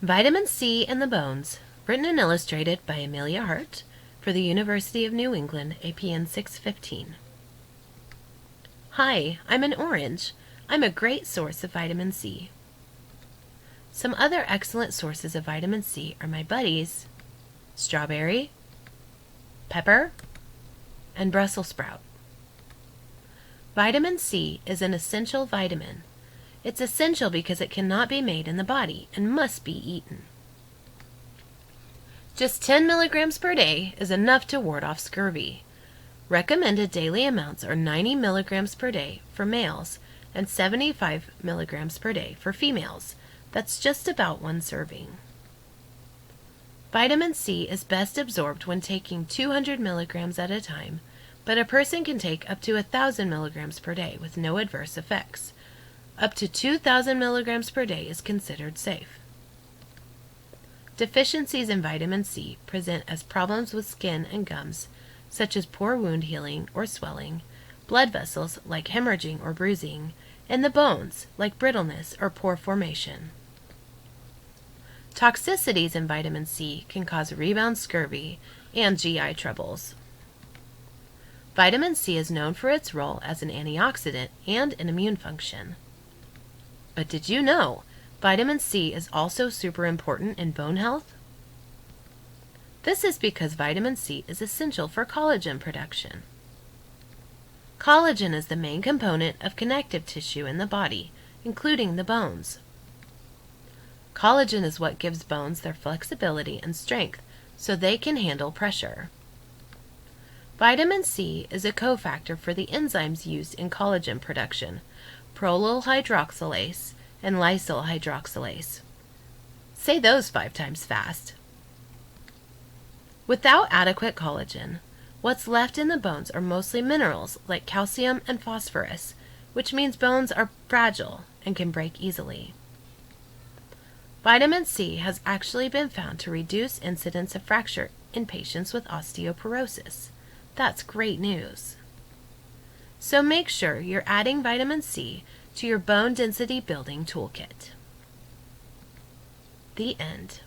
Vitamin C in the Bones, written and illustrated by Amelia Hart for the University of New England, APN 615. Hi, I'm an orange. I'm a great source of vitamin C. Some other excellent sources of vitamin C are my buddies, strawberry, pepper, and Brussels sprout. Vitamin C is an essential vitamin. It's essential because it cannot be made in the body and must be eaten. Just 10 milligrams per day is enough to ward off scurvy. Recommended daily amounts are 90 milligrams per day for males and 75 milligrams per day for females. That's just about one serving. Vitamin C is best absorbed when taking 200 milligrams at a time, but a person can take up to 1,000 milligrams per day with no adverse effects. Up to 2,000 milligrams per day is considered safe. Deficiencies in vitamin C present as problems with skin and gums, such as poor wound healing or swelling, blood vessels like hemorrhaging or bruising, and the bones like brittleness or pore formation. Toxicities in vitamin C can cause rebound scurvy and GI troubles. Vitamin C is known for its role as an antioxidant and an immune function. But did you know vitamin C is also super important in bone health? This is because vitamin C is essential for collagen production. Collagen is the main component of connective tissue in the body, including the bones. Collagen is what gives bones their flexibility and strength so they can handle pressure. Vitamin C is a cofactor for the enzymes used in collagen production, prolyl hydroxylase and lysyl hydroxylase. Say those 5 times fast. Without adequate collagen, what's left in the bones are mostly minerals like calcium and phosphorus, which means bones are fragile and can break easily. Vitamin C has actually been found to reduce incidence of fracture in patients with osteoporosis. That's great news. So make sure you're adding vitamin C to your bone density building toolkit. The end.